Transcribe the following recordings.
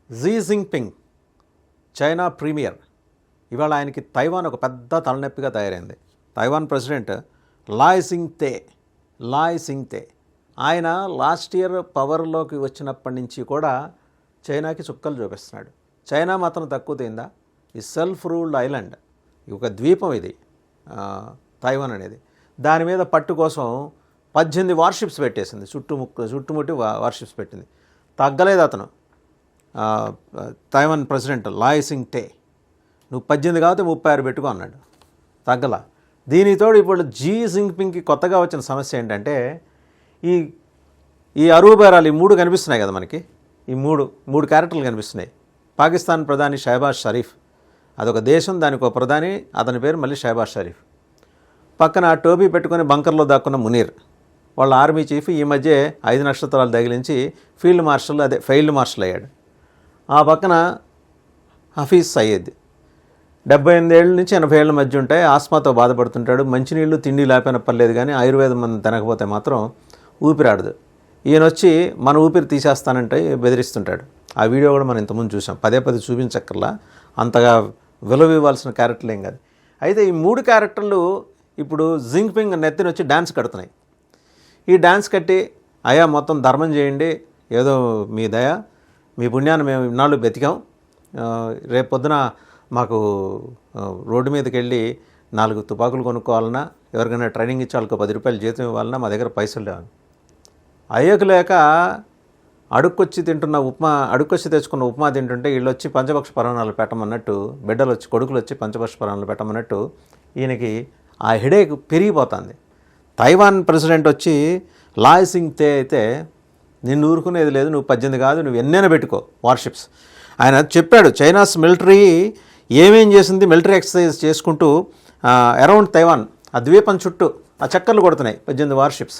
G Jinping China premier ఇవాళ ఆయనకి Taiwan ఒక పెద్ద తలనొప్పిగా తయారైంది. తైవాన్ ప్రెసిడెంట్ లాయ్ సింగ్తే ఆయన లాస్ట్ ఇయర్ పవర్లోకి వచ్చినప్పటి నుంచి కూడా చైనాకి చుక్కలు చూపిస్తున్నాడు. చైనా మాత్రం తక్కువ తిందా? ఈ సెల్ఫ్ రూల్డ్ ఐలాండ్, ఒక ద్వీపం ఇది తైవాన్ అనేది. దాని మీద పట్టు కోసం 18 వార్షిప్స్ పెట్టేసింది, చుట్టుముట్టి వార్షిప్స్ పెట్టింది. తగ్గలేదు అతను. తైవాన్ ప్రెసిడెంట్ లాయ్ సింగ్తే నువ్వు 18 కాకపోతే 36 పెట్టుకో అన్నాడు, తగ్గల. దీనితోడు ఇప్పుడు జీ జింగ్పింగ్కి కొత్తగా వచ్చిన సమస్య ఏంటంటే ఈ అరువు బేరాలు, ఈ 3 కనిపిస్తున్నాయి కదా మనకి, ఈ మూడు క్యారెక్టర్లు కనిపిస్తున్నాయి. పాకిస్తాన్ ప్రధాని షహబాజ్ షరీఫ్, అదొక దేశం, దానికి ఒక ప్రధాని, అతని పేరు మళ్ళీ షహబాజ్ షరీఫ్. పక్కన టోపీ పెట్టుకుని బంకర్లో దాక్కున్న మునీర్, వాళ్ళ ఆర్మీ చీఫ్, ఈ మధ్య 5 నక్షత్రాలు తగిలించి ఫీల్డ్ మార్షల్ అయ్యాడు. ఆ పక్కన హఫీజ్ సయ్యద్, 78 ఏళ్ళ నుంచి 80 ఏళ్ళ మధ్య ఉంటాయి, ఆస్మాతో బాధపడుతుంటాడు. మంచినీళ్ళు తిండి లేకపోయినా పర్లేదు, కానీ ఆయుర్వేదం మందు తినకపోతే మాత్రం ఊపిరాడదు. ఈయన వచ్చి మన ఊపిరి తీసేస్తానంటే బెదిరిస్తుంటాడు. ఆ వీడియో కూడా మనం ఇంతకుముందు చూసాం. పదే చూపించక్కర్లా, అంతగా విలువ ఇవ్వాల్సిన క్యారెక్టర్లు ఏం కాదు. అయితే ఈ 3 క్యారెక్టర్లు ఇప్పుడు జింగ్పింగ్ నెత్తిని వచ్చి డ్యాన్స్ కడుతున్నాయి. ఈ డ్యాన్స్ కట్టి, అయ్యా మొత్తం ధర్మం చేయండి, ఏదో మీ దయ, మీ పుణ్యాన్ని మేము ఇన్నాళ్ళు బతికాం, రేపు పొద్దున మాకు రోడ్డు మీదకి వెళ్ళి 4 తుపాకులు కొనుక్కోవాలన్నా, ఎవరికైనా ట్రైనింగ్ ఇచ్చి వాళ్ళకి 10 రూపాయలు జీతం ఇవ్వాలన్నా మా దగ్గర పైసలు లేవు. అయ్యకు లేక అడుక్కొచ్చి తెచ్చుకున్న ఉప్మా తింటుంటే వీళ్ళు వచ్చి పంచపక్ష పరమాణాలు పెట్టమన్నట్టు, బిడ్డలు వచ్చి, కొడుకులు వచ్చి పంచపక్ష పరమాణాలు పెట్టమన్నట్టు ఈయనకి ఆ హెడేక్ పెరిగిపోతుంది. తైవాన్ ప్రెసిడెంట్ వచ్చి లాయ్ సింగ్తే అయితే నిన్ను ఊరుకునేది లేదు, నువ్వు 18 కాదు, నువ్వు ఎన్నైనా పెట్టుకో వార్షిప్స్. ఆయన చెప్పాడు, చైనాస్ మిలిటరీ ఏమేం చేసింది, మిలిటరీ ఎక్సర్సైజ్ చేసుకుంటూ అరౌండ్ తైవాన్, ఆ ద్వీపం చుట్టూ ఆ చక్కర్లు కొడుతున్నాయి 18 వార్షిప్స్.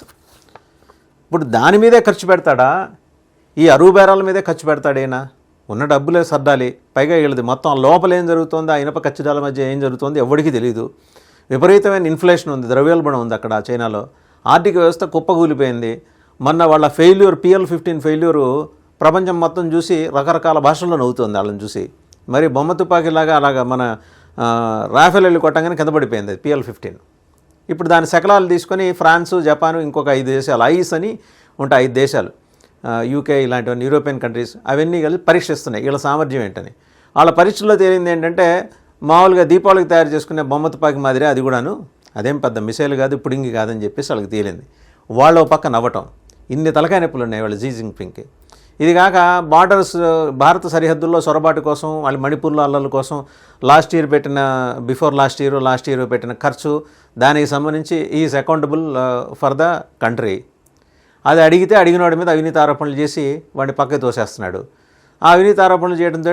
ఇప్పుడు దాని మీదే ఖర్చు పెడతాడా? ఈ అరువు బేరాల మీదే ఖర్చు పెడతాడేనా? ఉన్న డబ్బులే సర్దాలి, పైగా వీళ్ళది మొత్తం లోపల ఏం జరుగుతుందో, ఆ ఇనప కచ్చిడాల మధ్య ఏం జరుగుతుందో ఎవరికీ తెలియదు. విపరీతమైన ఇన్ఫ్లేషన్ ఉంది, ద్రవ్యోల్బణం ఉంది అక్కడ చైనాలో. ఆర్థిక వ్యవస్థ కుప్పకూలిపోయింది. మొన్న వాళ్ళ PL-15 ఫెయిల్యూరు ప్రపంచం మొత్తం చూసి రకరకాల భాషల్లో నవ్వుతుంది వాళ్ళని చూసి. మరి బొమ్మ తుపాకీలాగా అలాగా మన రాఫెల్ వెళ్ళి కొట్టంగానే కింద పడిపోయింది PL-15. ఇప్పుడు దాని శకలాలు తీసుకొని ఫ్రాన్సు, జపాను, ఇంకొక 5 దేశాలు, ఐస్ అని ఉంటాయి 5 దేశాలు, UK ఇలాంటివన్నీ యూరోపియన్ కంట్రీస్, అవన్నీ కలిసి పరీక్షిస్తున్నాయి వీళ్ళ సామర్థ్యం ఏంటని. వాళ్ళ పరీక్షల్లో తేలింది ఏంటంటే, మామూలుగా దీపావళికి తయారు చేసుకునే బొమ్మ తుపాకి మాదిరి అది కూడాను, అదేం పెద్ద మిసైల్ కాదు, పుడింగి కాదని చెప్పేసి వాళ్ళకి తేలింది. వాళ్ళు పక్క నవ్వటం, ఇన్ని తలకాయ నొప్పులు ఉన్నాయి వాళ్ళ జీ జింగ్పింగ్కి. ఇది కాక భారత సరిహద్దుల్లో సొరబాటు కోసం, వాళ్ళు మణిపూర్లో అల్లర్ల కోసం లాస్ట్ ఇయర్ పెట్టిన ఖర్చు, దానికి సంబంధించి is accountable for the country. అది అడిగినవాడి మీద అవినీతి ఆరోపణలు చేసి వాడిని పక్కకి తోసేస్తున్నాడు. ఆ అవినీతి ఆరోపణలు చేయడంతో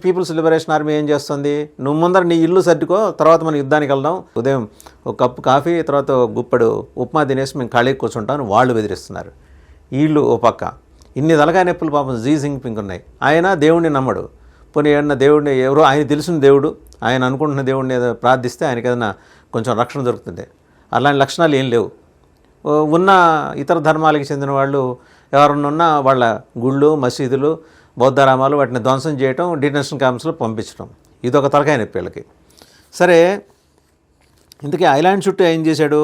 పీపుల్స్ లిబరేషన్ ఆర్మీ ఏం చేస్తుంది, నువ్వు ముందర నీ ఇల్లు సర్దుకో, తర్వాత మనం యుద్ధానికి వెళ్దాం, ఉదయం ఒక కప్పు కాఫీ, తర్వాత గుప్పడు ఉప్మా తినేసి మేము ఖాళీకి కూర్చుంటామని వాళ్ళు బెదిరిస్తున్నారు. వీళ్ళు ఓ పక్క ఇన్ని తలకాయ నొప్పులు పాపం జీ జింగ్పింగ్ ఉన్నాయి. ఆయన దేవుడిని నమ్మడు. పోనీ ఏమన్నా దేవుడిని, ఎవరో ఆయన తెలిసిన దేవుడు, ఆయన అనుకుంటున్న దేవుడిని ఏదో ప్రార్థిస్తే ఆయనకి ఏదైనా కొంచెం రక్షణ దొరుకుతుంది. అలాంటి లక్షణాలు ఏం లేవు. ఉన్న ఇతర ధర్మాలకు చెందిన వాళ్ళు ఎవరన్నా ఉన్నా వాళ్ళ గుళ్ళు, మసీదులు, బౌద్ధరామాలు వాటిని ధ్వంసం చేయటం, డిటెన్షన్ క్యాంప్స్లో పంపించడం, ఇదొక తలకాయ నొప్పి వీళ్ళకి. సరే, ఇంతకీ ఐలాండ్ చుట్టూ ఏం చేశాడు?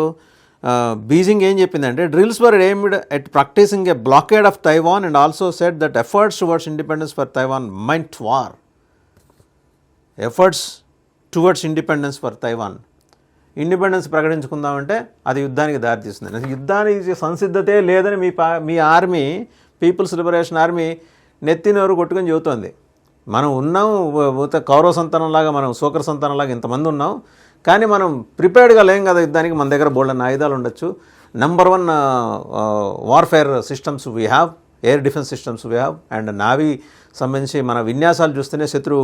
బీజింగ్ ఏం చెప్పిందంటే, drills were aimed at practising a blockade of Taiwan and also said that efforts towards independence for Taiwan meant war. Efforts towards independence for Taiwan, independence ప్రకటించుకుందామంటే అది యుద్ధానికి దారితీస్తుంది. యుద్ధానికి సంసిద్ధతే లేదని మీ ఆర్మీ, పీపుల్స్ లిబరేషన్ ఆర్మీ నెత్తినోరు కొట్టుకొని చెబుతోంది. మనం ఉన్నాం కౌరవ సంతానంలాగా, మనం శూకర సంతానంలాగా ఇంతమంది ఉన్నాం, కానీ మనం ప్రిపేర్డ్గా లేం కదా యుద్ధానికి. మన దగ్గర బోల్డన్న ఆయుధాలు ఉండొచ్చు, number 1 warfare systems we have, air defence systems we have, and navy సంబంధించి మన విన్యాసాలు చూస్తేనే శత్రువు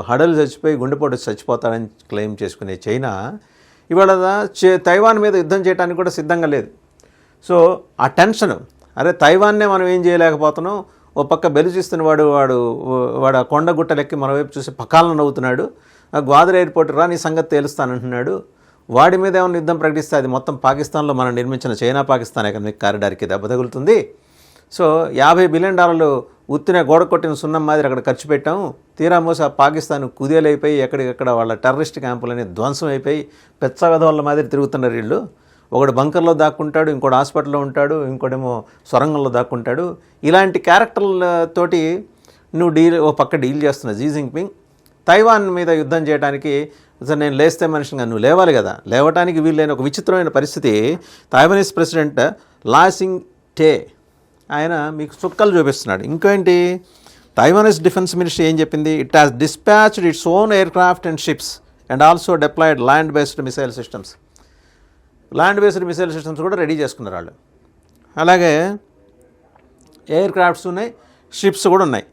హడలు చచ్చిపోయి గుండెపోటు చచ్చిపోతాడని క్లెయిమ్ చేసుకునే చైనా ఇవాళ తైవాన్ మీద యుద్ధం చేయడానికి కూడా సిద్ధంగా లేదు. సో ఆ టెన్షన్, అరే తైవాన్నే మనం ఏం చేయలేకపోతున్నాం, ఓ పక్క బెలుచిస్తున్న వాడు ఆ కొండ గుట్టలెక్కి మన వైపు చూసి పకాలను నవ్వుతున్నాడు, గ్వాదర్ ఎయిర్పోర్ట్ రా నీ సంగతి తేలుస్తానంటున్నాడు. వాడి మీద ఏమైనా యుద్ధం ప్రకటిస్తే అది మొత్తం పాకిస్తాన్లో మనం నిర్మించిన చైనా పాకిస్తాన్ ఎకనామిక్ కారిడార్కి దెబ్బ తగులుతుంది. సో $50 బిలియన్ ఉత్తిన గోడ కొట్టిన సున్నం మాదిరి అక్కడ ఖర్చు పెట్టాం. తీరా మోసి ఆ పాకిస్తాన్ కుదేలైపోయి ఎక్కడికక్కడ వాళ్ళ టెర్రరిస్ట్ క్యాంపులని ధ్వంసం అయిపోయి పెచ్చగదవాళ్ళ మాదిరి తిరుగుతున్నారు వీళ్ళు. ఒకడు బంకర్లో దాక్కుంటాడు, ఇంకోటి హాస్పిటల్లో ఉంటాడు, ఇంకోటేమో సొరంగంలో దాక్కుంటాడు. ఇలాంటి క్యారెక్టర్లతోటి నువ్వు ఓ పక్క డీల్ చేస్తున్నావు. జీ జిన్పింగ్ తైవాన్ మీద యుద్ధం చేయడానికి నేను లేస్తే మనిషిగా నువ్వు లేవాలి కదా. లేవటానికి వీళ్ళైన ఒక విచిత్రమైన పరిస్థితి. తైవానీస్ ప్రెసిడెంట్ లాసింగ్ టే ఆయన మీకు చుక్కలు చూపిస్తున్నాడు. ఇంకేంటి, తైవానీస్ డిఫెన్స్ మినిస్ట్రీ ఏం చెప్పింది? It has dispatched its own aircraft and ships and also deployed land based missile systems. Land based missile systems కూడా రెడీ చేసుకున్నారు వాళ్ళు. అలాగే ఎయిర్ క్రాఫ్ట్స్ ఉన్నాయి, షిప్స్ కూడా ఉన్నాయి.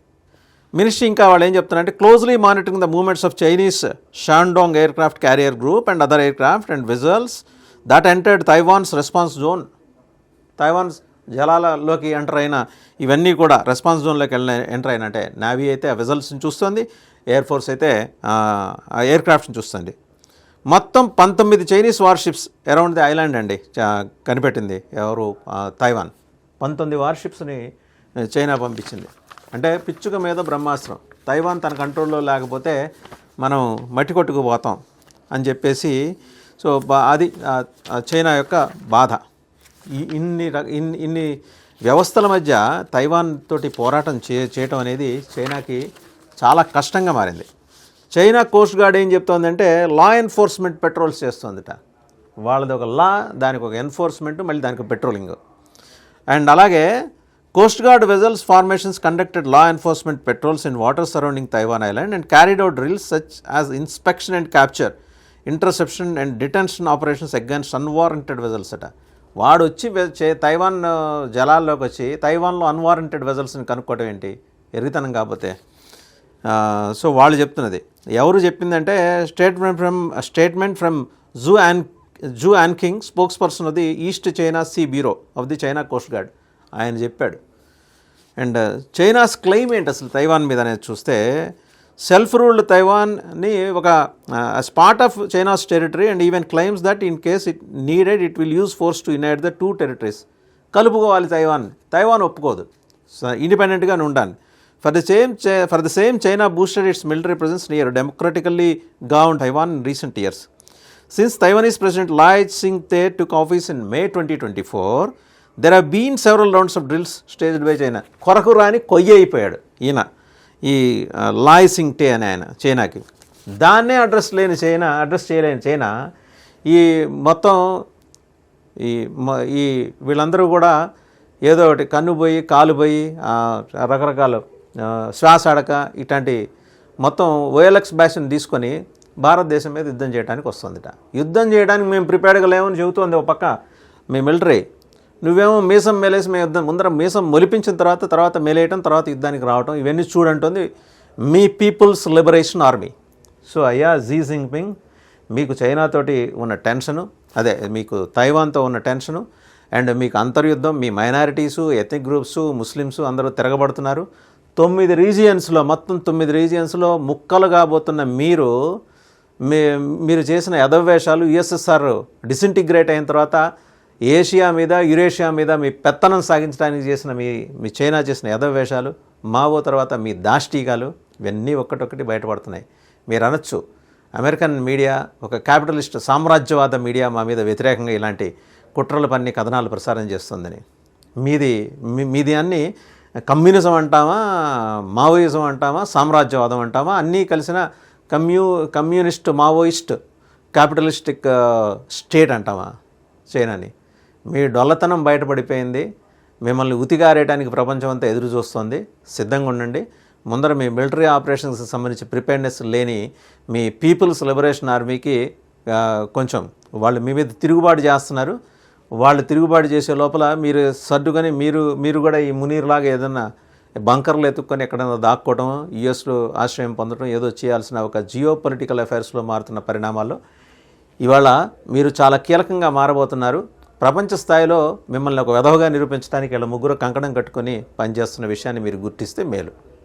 మినిస్ట్రీ ఇంకా వాళ్ళు ఏం చెప్తున్నారంటే closely monitoring the movements of Chinese Shandong aircraft carrier group and other aircraft and vessels that entered Taiwan's response zone. Taiwan జలాలలోకి ఎంటర్ అయిన ఇవన్నీ కూడా రెస్పాన్స్ జోన్లోకి ఎంటర్ అయిన అంటే నేవీ అయితే ఆ వెజల్స్ని చూస్తుంది, ఎయిర్ ఫోర్స్ అయితే ఎయిర్ క్రాఫ్ట్ని చూస్తుంది. మొత్తం 19 Chinese warships around the island అండి కనిపెట్టింది ఎవరు? తైవాన్. 19 వార్షిప్స్ని చైనా పంపించింది. అంటే పిచ్చుక మీద బ్రహ్మాస్త్రం. తైవాన్ తన కంట్రోల్లో లేకపోతే మనం మట్టి కొట్టుకుపోతాం అని చెప్పేసి. సో అది చైనా యొక్క బాధ. ఇన్ని వ్యవస్థల మధ్య తైవాన్ తోటి పోరాటం చేయటం అనేది చైనాకి చాలా కష్టంగా మారింది. చైనా కోస్ట్ గార్డ్ ఏం చెప్తోందంటే లా ఎన్ఫోర్స్మెంట్ పెట్రోల్స్ చేస్తుందిట. వాళ్ళది ఒక లా, దానికి ఒక ఎన్ఫోర్స్మెంట్, మళ్ళీ దానికి పెట్రోలింగ్. అండ్ అలాగే coast guard vessels formations conducted law enforcement petrols in water surrounding Taiwan island and carried out drills such as inspection and capture, interception and detention operations against unwarranted vessels అట. వాడు వచ్చి Taiwan జలాల్లోకి వచ్చి తైవాన్లో unwarranted వెజల్స్ని కనుక్కోవడం ఏంటి? ఎర్రితనం కాకపోతే. So వాళ్ళు చెప్తున్నది. ఎవరు చెప్పిందంటే statement from Zhu Yanqing, spokesperson of the East China Sea bureau of the China Coast Guard. ఆయన చెప్పాడు. అండ్ చైనాస్ క్లెయిమ్ ఏంటి అసలు తైవాన్ మీద అనేది చూస్తే, సెల్ఫ్ రూల్డ్ తైవాన్ని ఒక as part of China's territory and even claims that in case it needed it will use force to unite the two territories. కలుపుకోవాలి Taiwan ఒప్పుకోదు, ఇండిపెండెంట్గానే ఉండాలి. For the same China boosted its military presence near democratically governed Taiwan in recent years. Since Taiwanese President Lai Ching-te took office in May 2024, there have been several rounds of drills staged by China. కొరకు రాని కొయ్య అయిపోయాడు ఈయన, ఈ లాయ్ సింగ్ టే అని ఆయన చైనాకి. దాన్నే అడ్రస్ చేయలేని చైనా ఈ మొత్తం ఈ వీళ్ళందరూ కూడా ఏదో ఒకటి కన్ను పోయి కాలు పోయి రకరకాల శ్వాస అడక ఇట్లాంటి మొత్తం OLX బ్యాష్ని తీసుకొని భారతదేశం మీద యుద్ధం చేయడానికి వస్తుందిట. యుద్ధం చేయడానికి మేము ప్రిపేర్డ్గా లేమని చెబుతోంది ఒక పక్క మీ మిలిటరీ. నువ్వేమో మీసం మేలేసి మేము యుద్ధం ముందర మీసం మొలిపించిన తర్వాత మేలేయటం, తర్వాత యుద్ధానికి రావటం, ఇవన్నీ చూడంటుంది మీ పీపుల్స్ లిబరేషన్ ఆర్మీ. సో అయ్యా జీ జిన్పింగ్, మీకు చైనాతోటి ఉన్న టెన్షను, అదే మీకు తైవాన్తో ఉన్న టెన్షను, అండ్ మీకు అంతర్యుద్ధం, మీ మైనారిటీసు, ఎథనిక్ గ్రూప్స్, ముస్లిమ్స్ అందరూ తిరగబడుతున్నారు. 9 రీజియన్స్లో, మొత్తం 9 రీజియన్స్లో ముక్కలు కాబోతున్న మీరు చేసిన యదవేషాలు, USSR డిసింటిగ్రేట్ అయిన తర్వాత ఏషియా మీద, యురేషియా మీద మీ పెత్తనం సాగించడానికి చేసిన మీ చైనా చేసిన యదవేషాలు, మావో తర్వాత మీ దాష్టీకాలు, ఇవన్నీ ఒక్కటొక్కటి బయటపడుతున్నాయి. మీరు అనొచ్చు అమెరికన్ మీడియా ఒక క్యాపిటలిస్ట్ సామ్రాజ్యవాద మీడియా మా మీద వ్యతిరేకంగా ఇలాంటి కుట్రల పన్ని కథనాలు ప్రసారం చేస్తుందని. మీది అన్నీ కమ్యూనిజం అంటామా, మావోయిజం అంటామా, సామ్రాజ్యవాదం అంటామా, అన్నీ కలిసిన కమ్యూనిస్ట్, మావోయిస్ట్, క్యాపిటలిస్టిక్ స్టేట్ అంటామా చైనాని? మీ డొల్లతనం బయటపడిపోయింది. మిమ్మల్ని ఉతిగారేయడానికి ప్రపంచం అంతా ఎదురు చూస్తుంది. సిద్ధంగా ఉండండి. ముందర మీ మిలిటరీ ఆపరేషన్స్కి సంబంధించి ప్రిపేర్నెస్ లేని మీ పీపుల్స్ లిబరేషన్ ఆర్మీకి కొంచెం వాళ్ళు మీ మీద తిరుగుబాటు చేస్తున్నారు. వాళ్ళు తిరుగుబాటు చేసే లోపల మీరు సర్దుకొని మీరు కూడా ఈ మునీర్లాగా ఏదన్నా బంకర్లు ఎత్తుక్కొని ఎక్కడైనా దాక్కోవడం, యుఎస్లో ఆశ్రయం పొందడం, ఏదో చేయాల్సిన ఒక జియో పొలిటికల్ అఫైర్స్లో మారుతున్న పరిణామాల్లో ఇవాళ మీరు చాలా కీలకంగా మారబోతున్నారు. ప్రపంచ స్థాయిలో మిమ్మల్ని ఒక వెధవగా నిరూపించడానికి ఇలా ముగ్గురు కంకణం కట్టుకొని పనిచేస్తున్న విషయాన్ని మీరు గుర్తిస్తే మేలు.